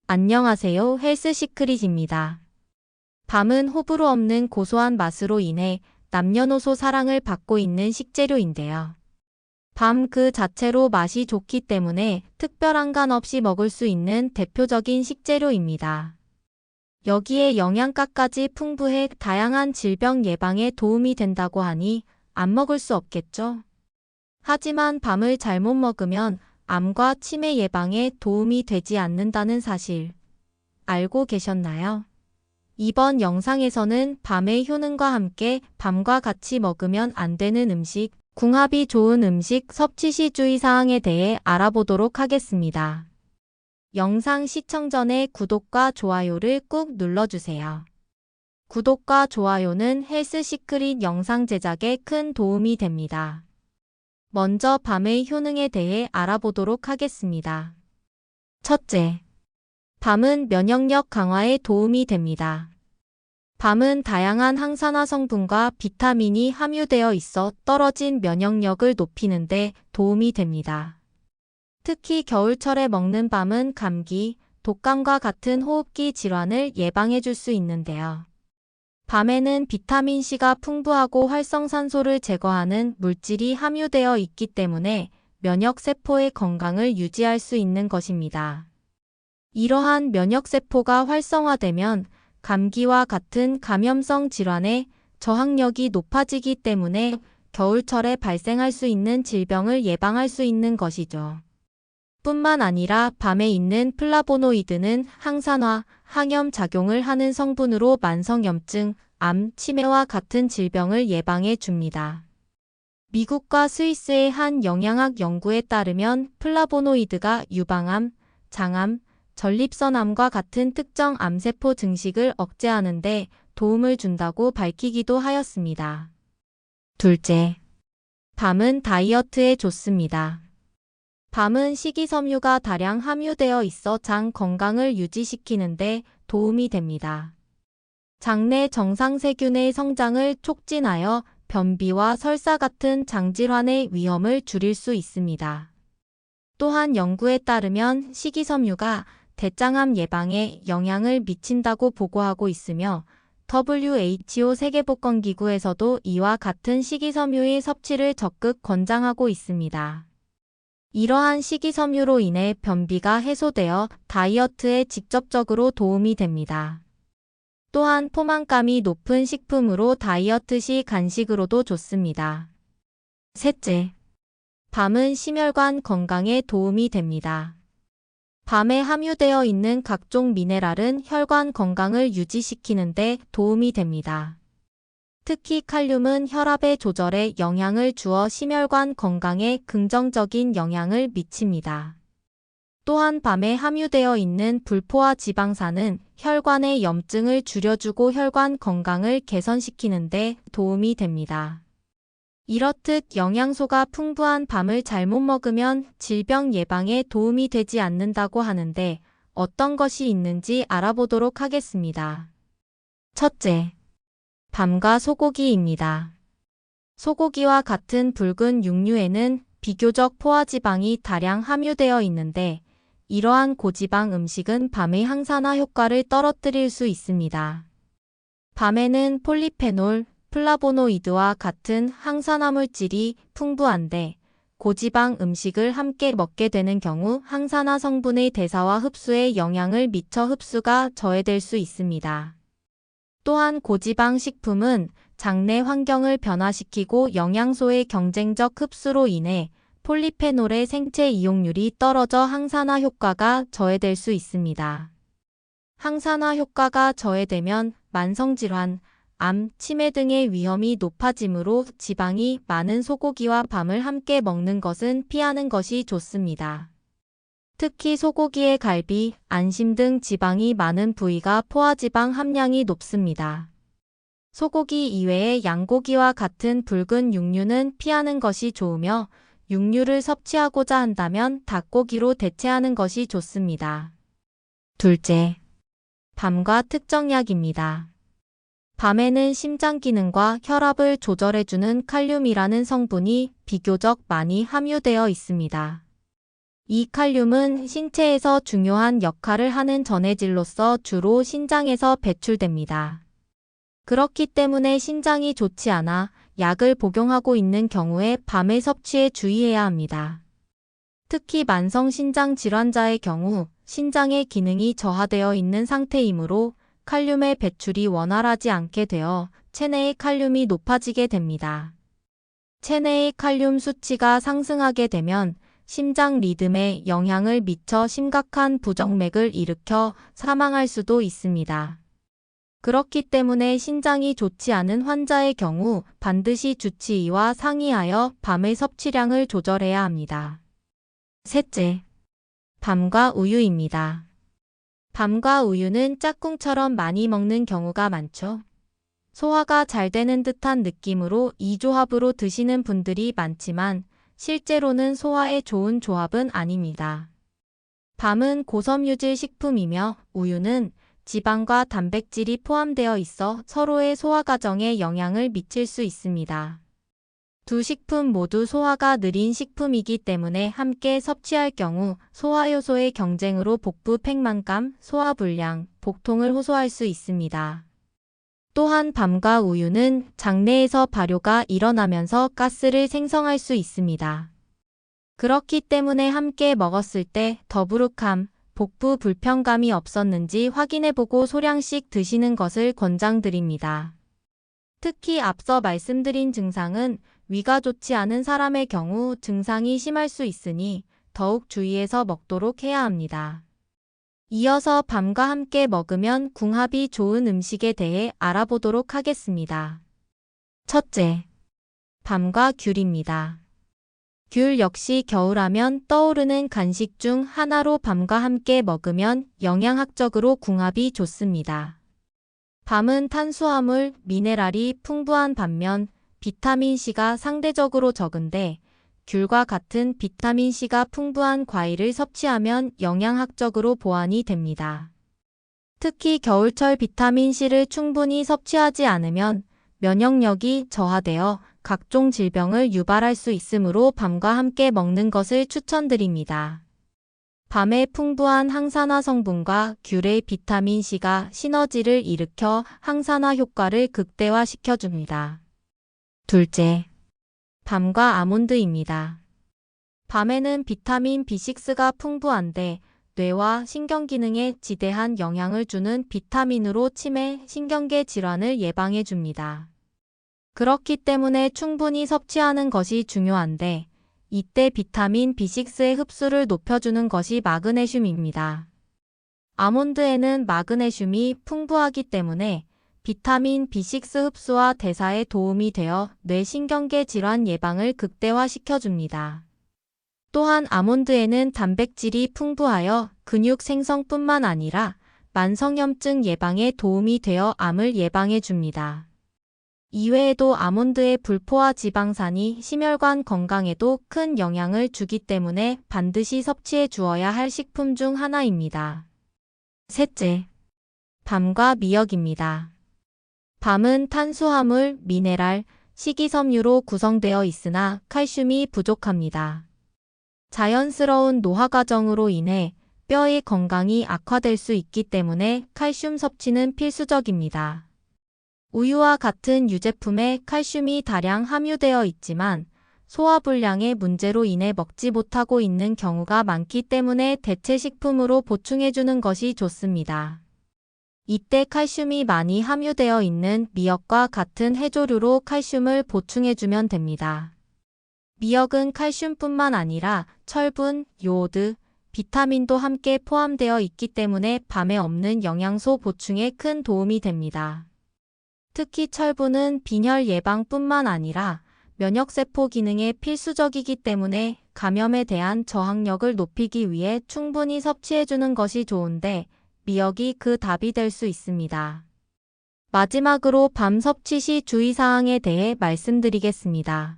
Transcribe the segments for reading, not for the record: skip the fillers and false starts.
안녕하세요. 헬스시크릿입니다. 밤은 호불호 없는 고소한 맛으로 인해 남녀노소 사랑을 받고 있는 식재료인데요. 밤 그 자체로 맛이 좋기 때문에 특별한 간 없이 먹을 수 있는 대표적인 식재료입니다. 여기에 영양가까지 풍부해 다양한 질병 예방에 도움이 된다고 하니 안 먹을 수 없겠죠? 하지만 밤을 잘못 먹으면 암과 치매 예방에 도움이 되지 않는다는 사실 알고 계셨나요? 이번 영상에서는 밤의 효능과 함께 밤과 같이 먹으면 안 되는 음식, 궁합이 좋은 음식 섭취 시 주의사항에 대해 알아보도록 하겠습니다. 영상 시청 전에 구독과 좋아요를 꾹 눌러주세요. 구독과 좋아요는 헬스시크릿 영상 제작에 큰 도움이 됩니다. 먼저 밤의 효능에 대해 알아보도록 하겠습니다. 첫째, 밤은 면역력 강화에 도움이 됩니다. 밤은 다양한 항산화 성분과 비타민이 함유되어 있어 떨어진 면역력을 높이는 데 도움이 됩니다. 특히 겨울철에 먹는 밤은 감기, 독감과 같은 호흡기 질환을 예방해 줄 수 있는데요. 밤에는 비타민C가 풍부하고 활성산소를 제거하는 물질이 함유되어 있기 때문에 면역세포의 건강을 유지할 수 있는 것입니다. 이러한 면역세포가 활성화되면 감기와 같은 감염성 질환의 저항력이 높아지기 때문에 겨울철에 발생할 수 있는 질병을 예방할 수 있는 것이죠. 뿐만 아니라 밤에 있는 플라보노이드는 항산화, 항염 작용을 하는 성분으로 만성염증, 암, 치매와 같은 질병을 예방해 줍니다. 미국과 스위스의 한 영양학 연구에 따르면 플라보노이드가 유방암, 장암, 전립선암과 같은 특정 암세포 증식을 억제하는 데 도움을 준다고 밝히기도 하였습니다. 둘째, 밤은 다이어트에 좋습니다. 밤은 식이섬유가 다량 함유되어 있어 장 건강을 유지시키는 데 도움이 됩니다. 장내 정상세균의 성장을 촉진하여 변비와 설사 같은 장질환의 위험을 줄일 수 있습니다. 또한 연구에 따르면 식이섬유가 대장암 예방에 영향을 미친다고 보고하고 있으며 WHO 세계보건기구에서도 이와 같은 식이섬유의 섭취를 적극 권장하고 있습니다. 이러한 식이섬유로 인해 변비가 해소되어 다이어트에 직접적으로 도움이 됩니다. 또한 포만감이 높은 식품으로 다이어트 시 간식으로도 좋습니다. 셋째, 밤은 심혈관 건강에 도움이 됩니다. 밤에 함유되어 있는 각종 미네랄은 혈관 건강을 유지시키는 데 도움이 됩니다. 특히 칼륨은 혈압의 조절에 영향을 주어 심혈관 건강에 긍정적인 영향을 미칩니다. 또한 밤에 함유되어 있는 불포화 지방산은 혈관의 염증을 줄여주고 혈관 건강을 개선시키는 데 도움이 됩니다. 이렇듯 영양소가 풍부한 밤을 잘못 먹으면 질병 예방에 도움이 되지 않는다고 하는데 어떤 것이 있는지 알아보도록 하겠습니다. 첫째, 밤과 소고기입니다. 소고기와 같은 붉은 육류에는 비교적 포화지방이 다량 함유되어 있는데 이러한 고지방 음식은 밤의 항산화 효과를 떨어뜨릴 수 있습니다. 밤에는 폴리페놀, 플라보노이드와 같은 항산화 물질이 풍부한데 고지방 음식을 함께 먹게 되는 경우 항산화 성분의 대사와 흡수에 영향을 미쳐 흡수가 저해될 수 있습니다. 또한 고지방 식품은 장내 환경을 변화시키고 영양소의 경쟁적 흡수로 인해 폴리페놀의 생체 이용률이 떨어져 항산화 효과가 저해될 수 있습니다. 항산화 효과가 저해되면 만성질환, 암, 치매 등의 위험이 높아지므로 지방이 많은 소고기와 밤을 함께 먹는 것은 피하는 것이 좋습니다. 특히 소고기의 갈비, 안심 등 지방이 많은 부위가 포화지방 함량이 높습니다. 소고기 이외에 양고기와 같은 붉은 육류는 피하는 것이 좋으며 육류를 섭취하고자 한다면 닭고기로 대체하는 것이 좋습니다. 둘째, 밤과 특정약입니다. 밤에는 심장 기능과 혈압을 조절해주는 칼륨이라는 성분이 비교적 많이 함유되어 있습니다. 이 칼륨은 신체에서 중요한 역할을 하는 전해질로서 주로 신장에서 배출됩니다. 그렇기 때문에 신장이 좋지 않아 약을 복용하고 있는 경우에 밤의 섭취에 주의해야 합니다. 특히 만성 신장 질환자의 경우 신장의 기능이 저하되어 있는 상태이므로 칼륨의 배출이 원활하지 않게 되어 체내의 칼륨이 높아지게 됩니다. 체내의 칼륨 수치가 상승하게 되면 심장 리듬에 영향을 미쳐 심각한 부정맥을 일으켜 사망할 수도 있습니다. 그렇기 때문에 신장이 좋지 않은 환자의 경우 반드시 주치의와 상의하여 밤의 섭취량을 조절해야 합니다. 셋째, 밤과 우유입니다. 밤과 우유는 짝꿍처럼 많이 먹는 경우가 많죠. 소화가 잘 되는 듯한 느낌으로 이 조합으로 드시는 분들이 많지만 실제로는 소화에 좋은 조합은 아닙니다. 밤은 고섬유질 식품이며 우유는 지방과 단백질이 포함되어 있어 서로의 소화 과정에 영향을 미칠 수 있습니다. 두 식품 모두 소화가 느린 식품이기 때문에 함께 섭취할 경우 소화효소의 경쟁으로 복부 팽만감, 소화불량, 복통을 호소할 수 있습니다. 또한 밤과 우유는 장내에서 발효가 일어나면서 가스를 생성할 수 있습니다. 그렇기 때문에 함께 먹었을 때 더부룩함, 복부 불편감이 없었는지 확인해보고 소량씩 드시는 것을 권장드립니다. 특히 앞서 말씀드린 증상은 위가 좋지 않은 사람의 경우 증상이 심할 수 있으니 더욱 주의해서 먹도록 해야 합니다. 이어서 밤과 함께 먹으면 궁합이 좋은 음식에 대해 알아보도록 하겠습니다. 첫째, 밤과 귤입니다. 귤 역시 겨울하면 떠오르는 간식 중 하나로 밤과 함께 먹으면 영양학적으로 궁합이 좋습니다. 밤은 탄수화물, 미네랄이 풍부한 반면 비타민C가 상대적으로 적은데 귤과 같은 비타민C가 풍부한 과일을 섭취하면 영양학적으로 보완이 됩니다. 특히 겨울철 비타민C를 충분히 섭취하지 않으면 면역력이 저하되어 각종 질병을 유발할 수 있으므로 밤과 함께 먹는 것을 추천드립니다. 밤에 풍부한 항산화 성분과 귤의 비타민C가 시너지를 일으켜 항산화 효과를 극대화시켜줍니다. 둘째, 밤과 아몬드입니다. 밤에는 비타민 B6가 풍부한데 뇌와 신경기능에 지대한 영향을 주는 비타민으로 치매, 신경계 질환을 예방해줍니다. 그렇기 때문에 충분히 섭취하는 것이 중요한데 이때 비타민 B6의 흡수를 높여주는 것이 마그네슘입니다. 아몬드에는 마그네슘이 풍부하기 때문에 비타민 B6 흡수와 대사에 도움이 되어 뇌신경계 질환 예방을 극대화시켜줍니다. 또한 아몬드에는 단백질이 풍부하여 근육 생성뿐만 아니라 만성염증 예방에 도움이 되어 암을 예방해줍니다. 이외에도 아몬드의 불포화 지방산이 심혈관 건강에도 큰 영향을 주기 때문에 반드시 섭취해 주어야 할 식품 중 하나입니다. 셋째, 밤과 미역입니다. 밤은 탄수화물, 미네랄, 식이섬유로 구성되어 있으나 칼슘이 부족합니다. 자연스러운 노화 과정으로 인해 뼈의 건강이 악화될 수 있기 때문에 칼슘 섭취는 필수적입니다. 우유와 같은 유제품에 칼슘이 다량 함유되어 있지만 소화불량의 문제로 인해 먹지 못하고 있는 경우가 많기 때문에 대체 식품으로 보충해주는 것이 좋습니다. 이때 칼슘이 많이 함유되어 있는 미역과 같은 해조류로 칼슘을 보충해주면 됩니다. 미역은 칼슘뿐만 아니라 철분, 요오드, 비타민도 함께 포함되어 있기 때문에 밤에 없는 영양소 보충에 큰 도움이 됩니다. 특히 철분은 빈혈 예방뿐만 아니라 면역세포 기능에 필수적이기 때문에 감염에 대한 저항력을 높이기 위해 충분히 섭취해주는 것이 좋은데 미역이 그 답이 될 수 있습니다. 마지막으로 밤 섭취 시 주의사항에 대해 말씀드리겠습니다.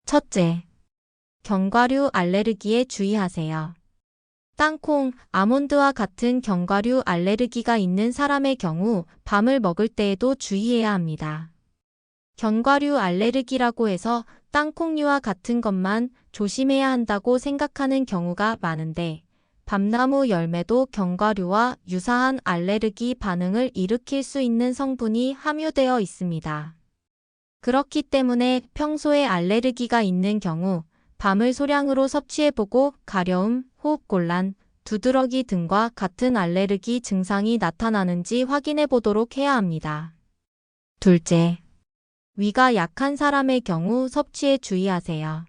첫째, 견과류 알레르기에 주의하세요. 땅콩, 아몬드와 같은 견과류 알레르기가 있는 사람의 경우 밤을 먹을 때에도 주의해야 합니다. 견과류 알레르기라고 해서 땅콩류와 같은 것만 조심해야 한다고 생각하는 경우가 많은데 밤나무 열매도 견과류와 유사한 알레르기 반응을 일으킬 수 있는 성분이 함유되어 있습니다. 그렇기 때문에 평소에 알레르기가 있는 경우 밤을 소량으로 섭취해보고 가려움, 호흡곤란, 두드러기 등과 같은 알레르기 증상이 나타나는지 확인해보도록 해야 합니다. 둘째, 위가 약한 사람의 경우 섭취에 주의하세요.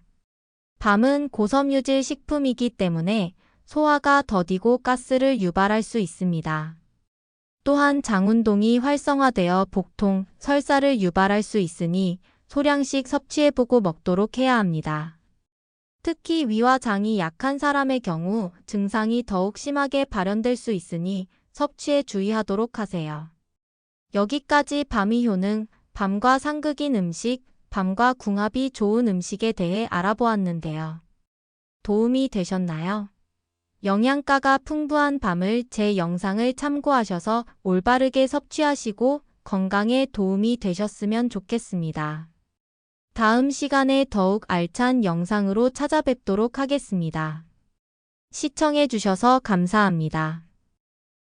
밤은 고섬유질 식품이기 때문에 소화가 더디고 가스를 유발할 수 있습니다. 또한 장운동이 활성화되어 복통, 설사를 유발할 수 있으니 소량씩 섭취해보고 먹도록 해야 합니다. 특히 위와 장이 약한 사람의 경우 증상이 더욱 심하게 발현될 수 있으니 섭취에 주의하도록 하세요. 여기까지 밤의 효능, 밤과 상극인 음식, 밤과 궁합이 좋은 음식에 대해 알아보았는데요. 도움이 되셨나요? 영양가가 풍부한 밤을 제 영상을 참고하셔서 올바르게 섭취하시고 건강에 도움이 되셨으면 좋겠습니다. 다음 시간에 더욱 알찬 영상으로 찾아뵙도록 하겠습니다. 시청해주셔서 감사합니다.